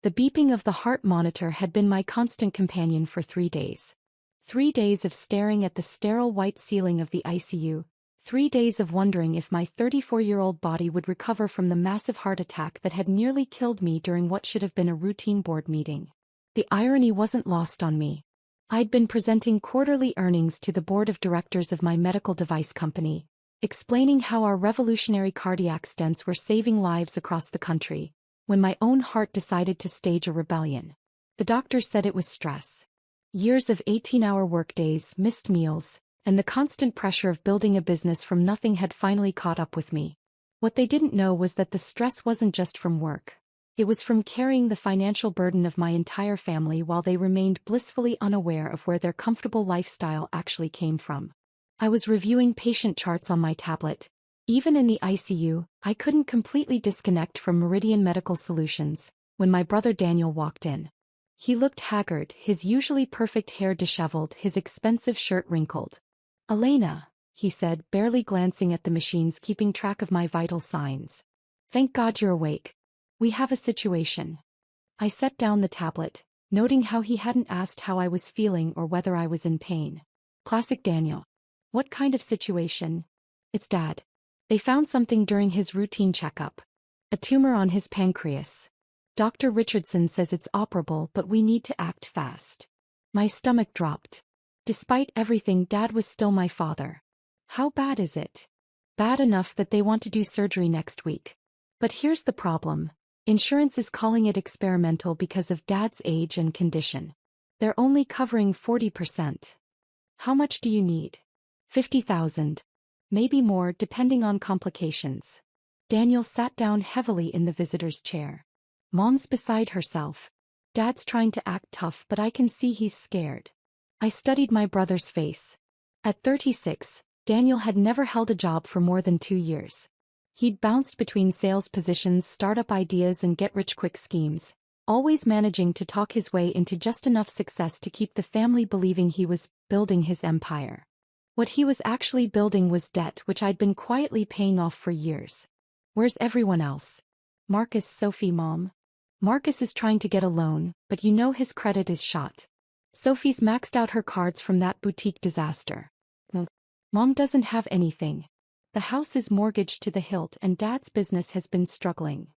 The beeping of the heart monitor had been my constant companion for 3 days. 3 days of staring at the sterile white ceiling of the ICU, 3 days of wondering if my 34-year-old body would recover from the massive heart attack that had nearly killed me during what should have been a routine board meeting. The irony wasn't lost on me. I'd been presenting quarterly earnings to the board of directors of my medical device company, explaining how our revolutionary cardiac stents were saving lives across the country, when my own heart decided to stage a rebellion. The doctors said it was stress. Years of 18-hour workdays, missed meals, and the constant pressure of building a business from nothing had finally caught up with me. What they didn't know was that the stress wasn't just from work. It was from carrying the financial burden of my entire family while they remained blissfully unaware of where their comfortable lifestyle actually came from. I was reviewing patient charts on my tablet. Even in the ICU, I couldn't completely disconnect from Meridian Medical Solutions, when my brother Daniel walked in. He looked haggard, his usually perfect hair disheveled, his expensive shirt wrinkled. "Elena," he said, barely glancing at the machines keeping track of my vital signs. "Thank God you're awake. We have a situation." I set down the tablet, noting how he hadn't asked how I was feeling or whether I was in pain. Classic Daniel. "What kind of situation?" "It's Dad. They found something during his routine checkup. A tumor on his pancreas. Dr. Richardson says it's operable, but we need to act fast." My stomach dropped. Despite everything, Dad was still my father. "How bad is it?" "Bad enough that they want to do surgery next week. But here's the problem. Insurance is calling it experimental because of Dad's age and condition. They're only covering 40%. How much do you need?" "50,000. Maybe more, depending on complications." Daniel sat down heavily in the visitor's chair. "Mom's beside herself. Dad's trying to act tough, but I can see he's scared." I studied my brother's face. At 36, Daniel had never held a job for more than 2 years. He'd bounced between sales positions, startup ideas, and get-rich-quick schemes, always managing to talk his way into just enough success to keep the family believing he was building his empire. What he was actually building was debt, which I'd been quietly paying off for years. "Where's everyone else?" "Marcus, Sophie, Mom." "Marcus is trying to get a loan, but you know his credit is shot. Sophie's maxed out her cards from that boutique disaster. Mom doesn't have anything. The house is mortgaged to the hilt and Dad's business has been struggling."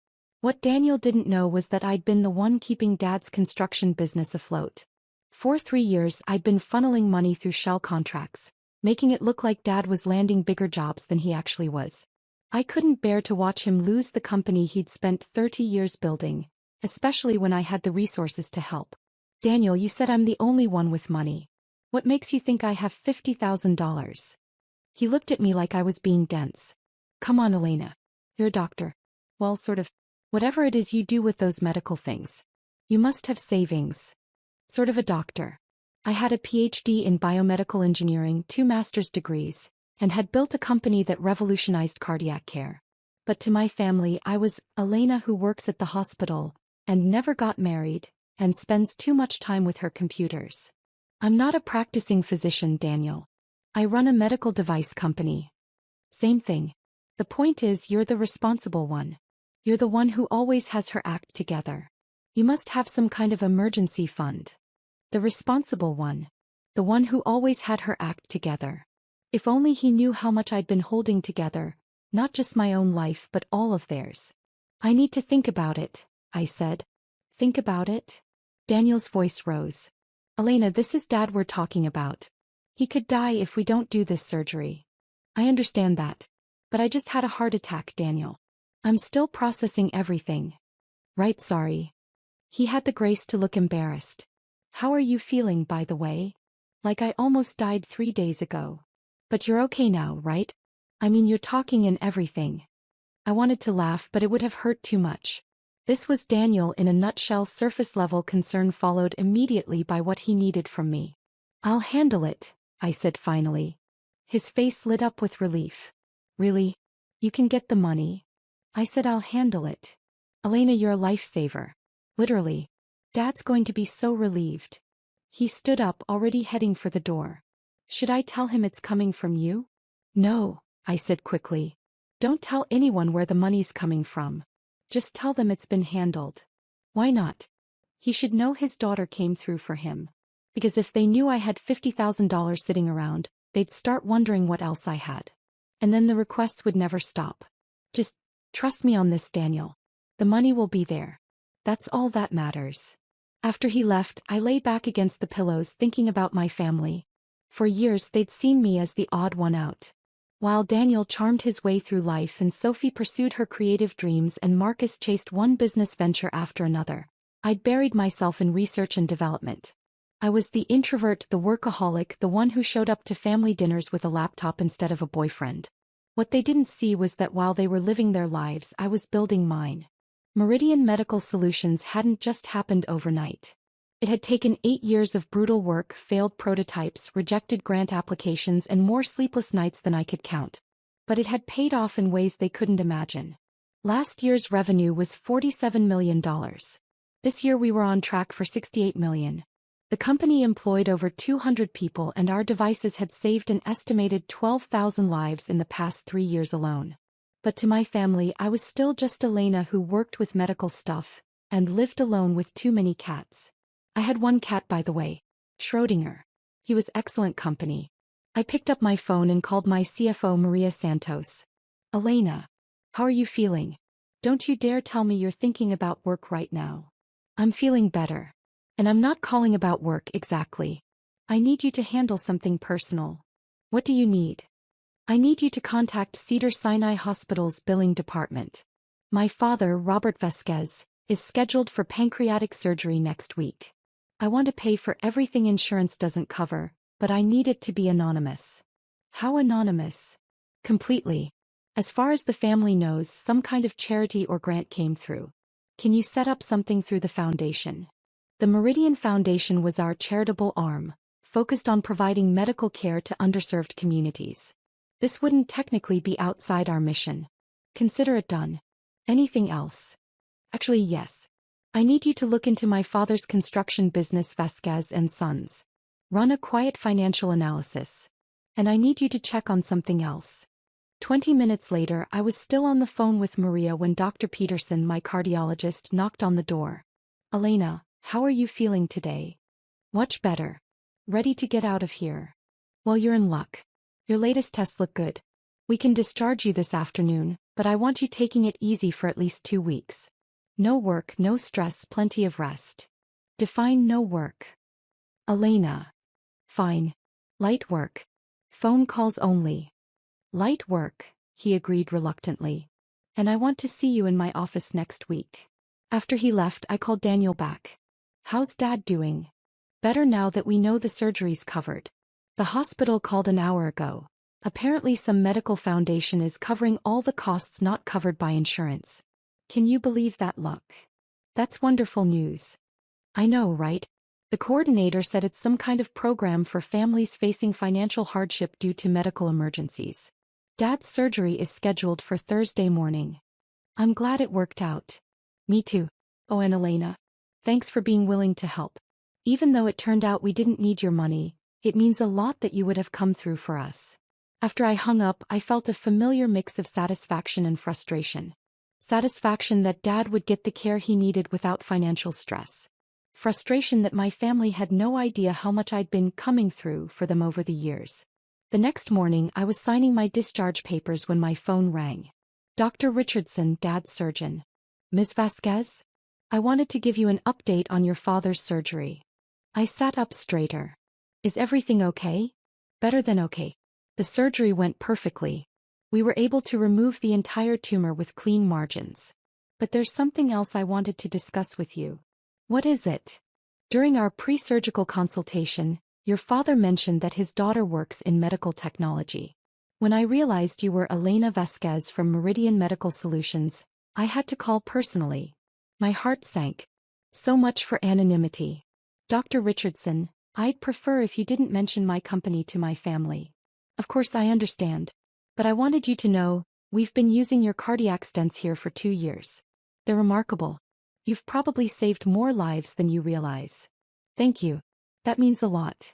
What Daniel didn't know was that I'd been the one keeping Dad's construction business afloat. For 3 years I'd been funneling money through shell contracts, making it look like Dad was landing bigger jobs than he actually was. I couldn't bear to watch him lose the company he'd spent 30 years building, especially when I had the resources to help. "Daniel, you said I'm the only one with money. What makes you think I have $50,000? He looked at me like I was being dense. "Come on, Elena. You're a doctor. Well, sort of. Whatever it is you do with those medical things. You must have savings." "Sort of a doctor. I had a PhD in biomedical engineering, 2 master's degrees, and had built a company that revolutionized cardiac care. But to my family I was Elena who works at the hospital, and never got married, and spends too much time with her computers. I'm not a practicing physician, Daniel. I run a medical device company." "Same thing. The point is you're the responsible one. You're the one who always has her act together. You must have some kind of emergency fund." "The responsible one. The one who always had her act together." If only he knew how much I'd been holding together, not just my own life but all of theirs. "I need to think about it," I said. "Think about it?" Daniel's voice rose. "Elena, this is Dad we're talking about. He could die if we don't do this surgery." "I understand that. But I just had a heart attack, Daniel. I'm still processing everything." "Right, sorry." He had the grace to look embarrassed. "How are you feeling, by the way?" "Like I almost died 3 days ago." "But you're okay now, right? I mean, you're talking and everything." I wanted to laugh, but it would have hurt too much. This was Daniel in a nutshell, surface-level concern followed immediately by what he needed from me. "I'll handle it," I said finally. His face lit up with relief. "Really? You can get the money?" I said, "I'll handle it. Elena, you're a lifesaver. Literally. Dad's going to be so relieved." He stood up, already heading for the door. "Should I tell him it's coming from you?" "No," I said quickly. "Don't tell anyone where the money's coming from. Just tell them it's been handled." "Why not?" He should know his daughter came through for him. Because if they knew I had $50,000 sitting around, they'd start wondering what else I had. And then the requests would never stop. Just trust me on this, Daniel. The money will be there. That's all that matters. After he left, I lay back against the pillows thinking about my family. For years they'd seen me as the odd one out. While Daniel charmed his way through life and Sophie pursued her creative dreams and Marcus chased one business venture after another, I'd buried myself in research and development. I was the introvert, the workaholic, the one who showed up to family dinners with a laptop instead of a boyfriend. What they didn't see was that while they were living their lives, I was building mine. Meridian Medical Solutions hadn't just happened overnight. It had taken 8 years of brutal work, failed prototypes, rejected grant applications, and more sleepless nights than I could count. But it had paid off in ways they couldn't imagine. Last year's revenue was $47 million. This year we were on track for $68 million. The company employed over 200 people and our devices had saved an estimated 12,000 lives in the past 3 years alone. But to my family, I was still just Elena who worked with medical stuff and lived alone with too many cats. I had one cat, by the way, Schrodinger. He was excellent company. I picked up my phone and called my CFO, Maria Santos. Elena, how are you feeling? Don't you dare tell me you're thinking about work right now. I'm feeling better. And I'm not calling about work exactly. I need you to handle something personal. What do you need? I need you to contact Cedars-Sinai Hospital's billing department. My father, Robert Vasquez, is scheduled for pancreatic surgery next week. I want to pay for everything insurance doesn't cover, but I need it to be anonymous. How anonymous? Completely. As far as the family knows, some kind of charity or grant came through. Can you set up something through the foundation? The Meridian Foundation was our charitable arm, focused on providing medical care to underserved communities. This wouldn't technically be outside our mission. Consider it done. Anything else? Actually, yes. I need you to look into my father's construction business, Vasquez and Sons. Run a quiet financial analysis. And I need you to check on something else. 20 minutes later, I was still on the phone with Maria when Dr. Peterson, my cardiologist, knocked on the door. Elena, how are you feeling today? Much better. Ready to get out of here? Well, you're in luck. Your latest tests look good. We can discharge you this afternoon, but I want you taking it easy for at least 2 weeks. No work, no stress, plenty of rest. Define no work. Elena. Fine. Light work. Phone calls only. Light work, he agreed reluctantly. And I want to see you in my office next week. After he left, I called Daniel back. How's Dad doing? Better now that we know the surgery's covered. The hospital called an hour ago. Apparently some medical foundation is covering all the costs not covered by insurance. Can you believe that luck? That's wonderful news. I know, right? The coordinator said it's some kind of program for families facing financial hardship due to medical emergencies. Dad's surgery is scheduled for Thursday morning. I'm glad it worked out. Me too. Oh, and Elena, thanks for being willing to help. Even though it turned out we didn't need your money, it means a lot that you would have come through for us. After I hung up, I felt a familiar mix of satisfaction and frustration. Satisfaction that Dad would get the care he needed without financial stress. Frustration that my family had no idea how much I'd been coming through for them over the years. The next morning, I was signing my discharge papers when my phone rang. Dr. Richardson, Dad's surgeon. Ms. Vasquez? I wanted to give you an update on your father's surgery. I sat up straighter. Is everything okay? Better than okay. The surgery went perfectly. We were able to remove the entire tumor with clean margins. But there's something else I wanted to discuss with you. What is it? During our pre-surgical consultation, your father mentioned that his daughter works in medical technology. When I realized you were Elena Vasquez from Meridian Medical Solutions, I had to call personally. My heart sank. So much for anonymity. Dr. Richardson, I'd prefer if you didn't mention my company to my family. Of course I understand. But I wanted you to know, we've been using your cardiac stents here for 2 years. They're remarkable. You've probably saved more lives than you realize. Thank you. That means a lot.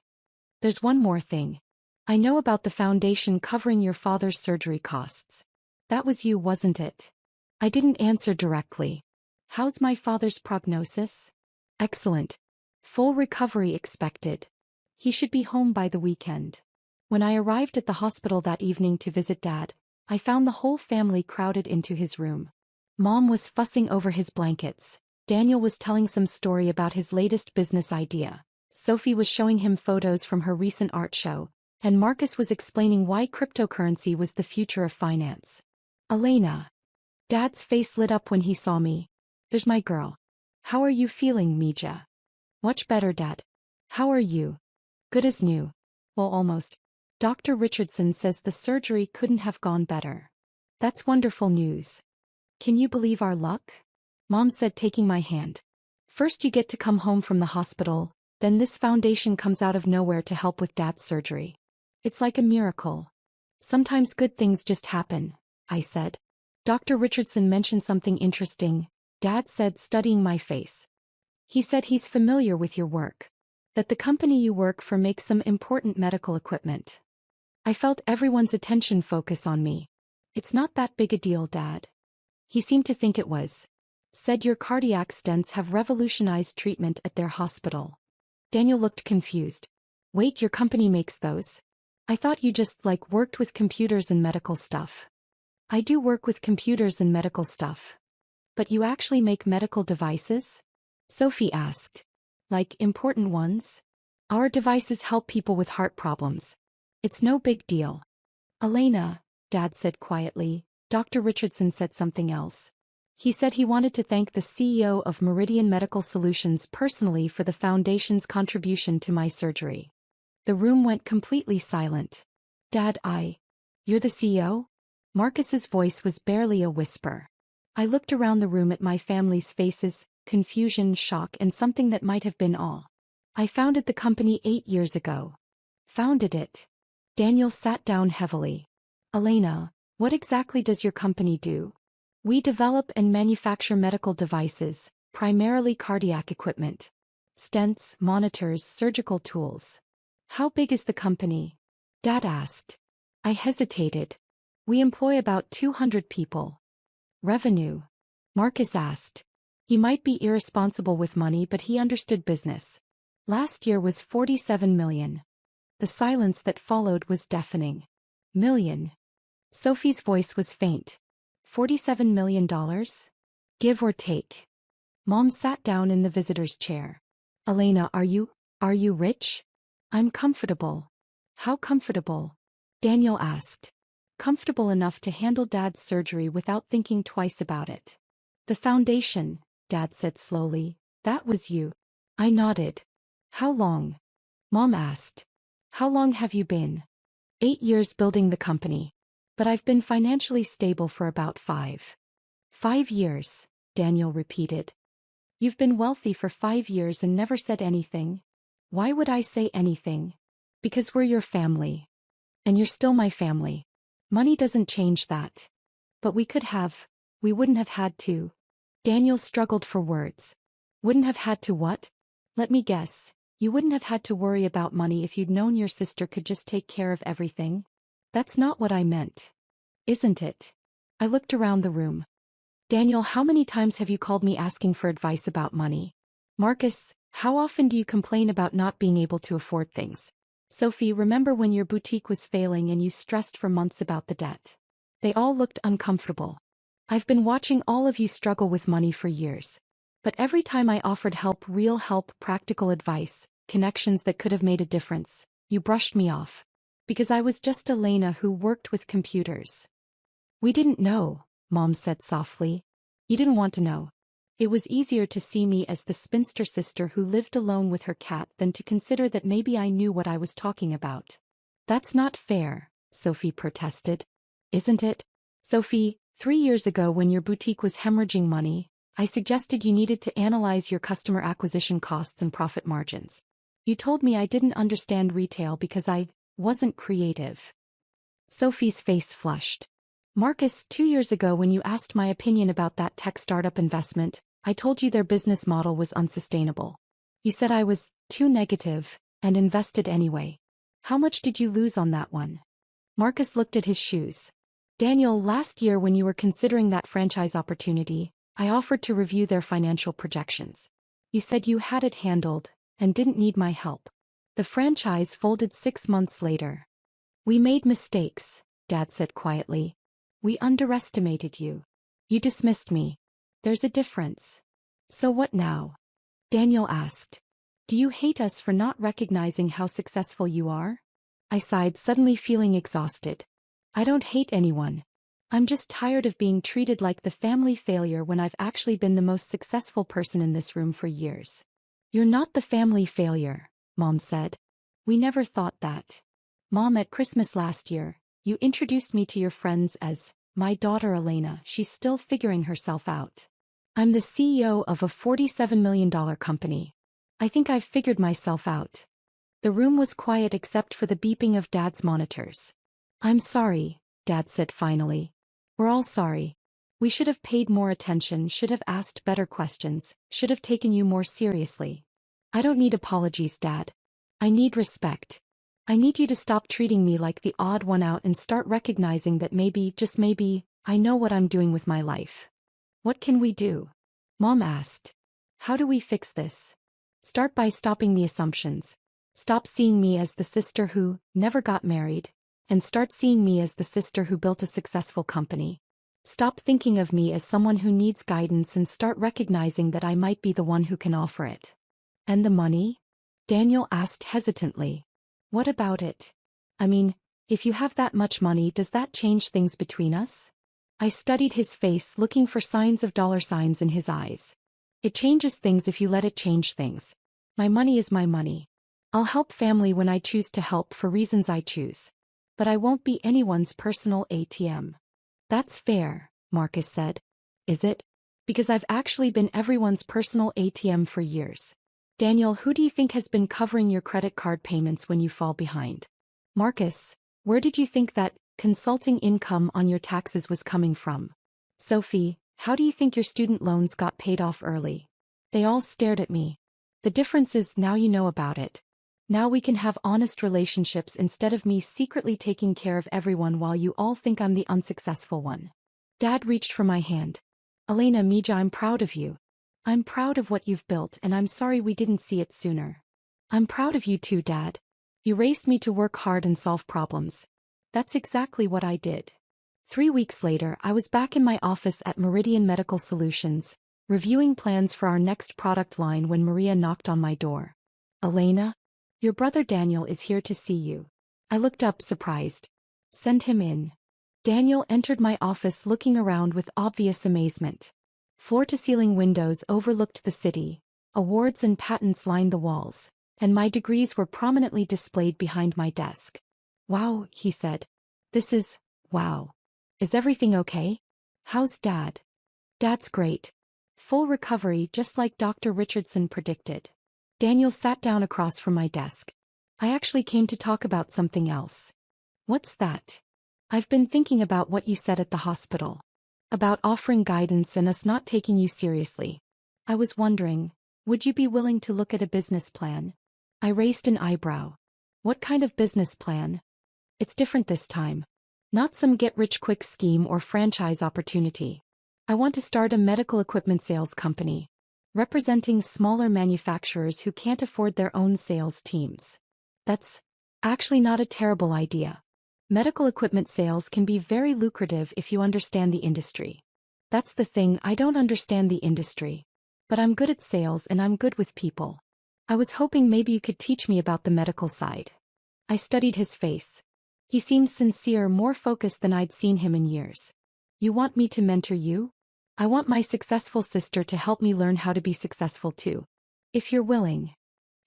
There's one more thing. I know about the foundation covering your father's surgery costs. That was you, wasn't it? I didn't answer directly. How's my father's prognosis? Excellent. Full recovery expected. He should be home by the weekend. When I arrived at the hospital that evening to visit Dad, I found the whole family crowded into his room. Mom was fussing over his blankets. Daniel was telling some story about his latest business idea. Sophie was showing him photos from her recent art show, and Marcus was explaining why cryptocurrency was the future of finance. Elena. Dad's face lit up when he saw me. There's my girl. How are you feeling, Mija? Much better, Dad. How are you? Good as new. Well, almost. Dr. Richardson says the surgery couldn't have gone better. That's wonderful news. Can you believe our luck? Mom said, taking my hand. First you get to come home from the hospital, then this foundation comes out of nowhere to help with Dad's surgery. It's like a miracle. Sometimes good things just happen, I said. Dr. Richardson mentioned something interesting, Dad said, studying my face. He said he's familiar with your work. That the company you work for makes some important medical equipment. I felt everyone's attention focus on me. It's not that big a deal, Dad. He seemed to think it was. Said your cardiac stents have revolutionized treatment at their hospital. Daniel looked confused. Wait, your company makes those? I thought you just worked with computers and medical stuff. I do work with computers and medical stuff. But you actually make medical devices? Sophie asked. Like important ones? Our devices help people with heart problems. It's no big deal. Elena, Dad said quietly. Dr. Richardson said something else. He said he wanted to thank the CEO of Meridian Medical Solutions personally for the foundation's contribution to my surgery. The room went completely silent. Dad, you're the CEO? Marcus's voice was barely a whisper. I looked around the room at my family's faces, confusion, shock, and something that might have been awe. I founded the company 8 years ago. Founded it. Daniel sat down heavily. Elena, what exactly does your company do? We develop and manufacture medical devices, primarily cardiac equipment. Stents, monitors, surgical tools. How big is the company? Dad asked. I hesitated. We employ about 200 people. Revenue? Marcus asked. He might be irresponsible with money, but he understood business. Last year was 47 million. The silence that followed was deafening. Million. Sophie's voice was faint. $47 million? Give or take. Mom sat down in the visitor's chair. Elena, are you rich? I'm comfortable. How comfortable? Daniel asked. Comfortable enough to handle Dad's surgery without thinking twice about it. The foundation, Dad said slowly, that was you. I nodded. How long? Mom asked. How long have you been? 8 years building the company. But I've been financially stable for about 5. 5 years, Daniel repeated. You've been wealthy for 5 years and never said anything. Why would I say anything? Because we're your family. And you're still my family. Money doesn't change that. But we wouldn't have had to. Daniel struggled for words. Wouldn't have had to what? Let me guess. You wouldn't have had to worry about money if you'd known your sister could just take care of everything? That's not what I meant. Isn't it? I looked around the room. Daniel, how many times have you called me asking for advice about money? Marcus, how often do you complain about not being able to afford things? Sophie, remember when your boutique was failing and you stressed for months about the debt? They all looked uncomfortable. I've been watching all of you struggle with money for years. But every time I offered help, real help, practical advice, connections that could have made a difference, you brushed me off. Because I was just Elena who worked with computers. We didn't know, Mom said softly. You didn't want to know. It was easier to see me as the spinster sister who lived alone with her cat than to consider that maybe I knew what I was talking about. That's not fair, Sophie protested. Isn't it? Sophie, 3 years ago when your boutique was hemorrhaging money, I suggested you needed to analyze your customer acquisition costs and profit margins. You told me I didn't understand retail because I wasn't creative. Sophie's face flushed. Marcus, 2 years ago when you asked my opinion about that tech startup investment, I told you their business model was unsustainable. You said I was too negative and invested anyway. How much did you lose on that one? Marcus looked at his shoes. Daniel, last year when you were considering that franchise opportunity, I offered to review their financial projections. You said you had it handled and didn't need my help. The franchise folded 6 months later. We made mistakes, Dad said quietly. We underestimated you. You dismissed me. There's a difference. So what now? Daniel asked. Do you hate us for not recognizing how successful you are? I sighed, suddenly feeling exhausted. I don't hate anyone. I'm just tired of being treated like the family failure when I've actually been the most successful person in this room for years. You're not the family failure, Mom said. We never thought that. Mom, at Christmas last year, you introduced me to your friends as my daughter Elena. She's still figuring herself out. I'm the CEO of a $47 million company. I think I've figured myself out. The room was quiet except for the beeping of Dad's monitors. I'm sorry, Dad said finally. We're all sorry. We should have paid more attention, should have asked better questions, should have taken you more seriously. I don't need apologies, Dad. I need respect. I need you to stop treating me like the odd one out and start recognizing that maybe, just maybe, I know what I'm doing with my life. What can we do? Mom asked. How do we fix this? Start by stopping the assumptions. Stop seeing me as the sister who never got married, and start seeing me as the sister who built a successful company. Stop thinking of me as someone who needs guidance and start recognizing that I might be the one who can offer it. And the money? Daniel asked hesitantly. What about it? I mean, if you have that much money, does that change things between us? I studied his face, looking for signs of dollar signs in his eyes. It changes things if you let it change things. My money is my money. I'll help family when I choose to help for reasons I choose. But I won't be anyone's personal ATM. That's fair, Marcus said. Is it? Because I've actually been everyone's personal ATM for years. Daniel, who do you think has been covering your credit card payments when you fall behind? Marcus, where did you think that consulting income on your taxes was coming from? Sophie, how do you think your student loans got paid off early? They all stared at me. The difference is now you know about it. Now we can have honest relationships instead of me secretly taking care of everyone while you all think I'm the unsuccessful one. Dad reached for my hand. Elena, Mija, I'm proud of you. I'm proud of what you've built and I'm sorry we didn't see it sooner. I'm proud of you too, Dad. You raised me to work hard and solve problems. That's exactly what I did. 3 weeks later, I was back in my office at Meridian Medical Solutions, reviewing plans for our next product line when Maria knocked on my door. Elena? Your brother Daniel is here to see you. I looked up, surprised. Send him in. Daniel entered my office looking around with obvious amazement. Floor-to-ceiling windows overlooked the city, awards and patents lined the walls, and my degrees were prominently displayed behind my desk. Wow, he said. This is, wow. Is everything okay? How's Dad? Dad's great. Full recovery just like Dr. Richardson predicted. Daniel sat down across from my desk. I actually came to talk about something else. What's that? I've been thinking about what you said at the hospital. About offering guidance and us not taking you seriously. I was wondering, would you be willing to look at a business plan? I raised an eyebrow. What kind of business plan? It's different this time. Not some get-rich-quick scheme or franchise opportunity. I want to start a medical equipment sales company, representing smaller manufacturers who can't afford their own sales teams. That's actually not a terrible idea. Medical equipment sales can be very lucrative if you understand the industry. That's the thing, I don't understand the industry. But I'm good at sales and I'm good with people. I was hoping maybe you could teach me about the medical side. I studied his face. He seemed sincere, more focused than I'd seen him in years. You want me to mentor you? I want my successful sister to help me learn how to be successful too. If you're willing.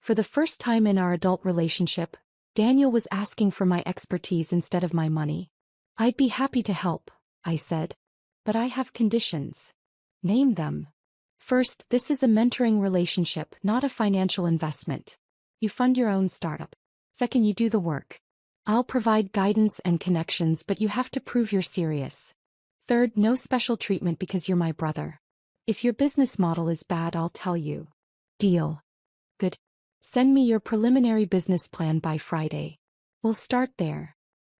For the first time in our adult relationship, Daniel was asking for my expertise instead of my money. I'd be happy to help, I said. But I have conditions. Name them. First, this is a mentoring relationship, not a financial investment. You fund your own startup. Second, you do the work. I'll provide guidance and connections, but you have to prove you're serious. Third, no special treatment because you're my brother. If your business model is bad, I'll tell you. Deal. Good. Send me your preliminary business plan by Friday. We'll start there.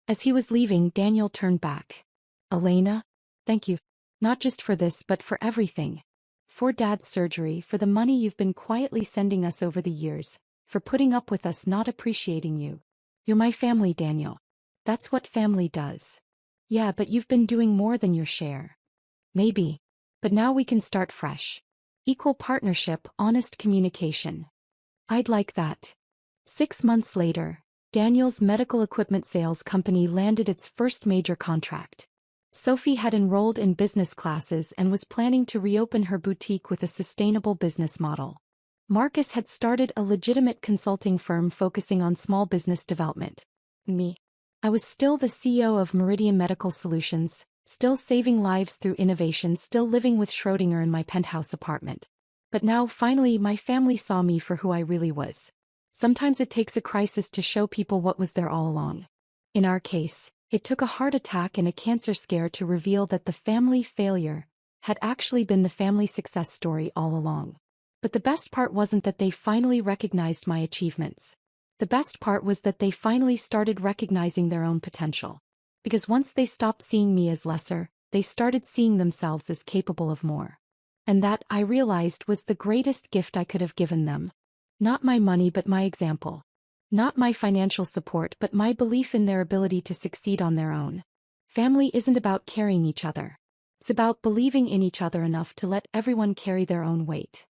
As he was leaving, Daniel turned back. Elena? Thank you. Not just for this but for everything. for Dad's surgery, for the money you've been quietly sending us over the years, for putting up with us not appreciating you. You're my family, Daniel. That's what family does. Yeah, but you've been doing more than your share. Maybe. But now we can start fresh. Equal partnership, honest communication. I'd like that. 6 months later, Daniel's medical equipment sales company landed its first major contract. Sophie had enrolled in business classes and was planning to reopen her boutique with a sustainable business model. Marcus had started a legitimate consulting firm focusing on small business development. Me. I was still the CEO of Meridian Medical Solutions, still saving lives through innovation, still living with Schrödinger in my penthouse apartment. But now, finally, my family saw me for who I really was. Sometimes it takes a crisis to show people what was there all along. In our case, it took a heart attack and a cancer scare to reveal that the family failure had actually been the family success story all along. But the best part wasn't that they finally recognized my achievements. The best part was that they finally started recognizing their own potential. Because once they stopped seeing me as lesser, they started seeing themselves as capable of more. And that, I realized, was the greatest gift I could have given them. Not my money but my example. Not my financial support but my belief in their ability to succeed on their own. Family isn't about carrying each other. It's about believing in each other enough to let everyone carry their own weight.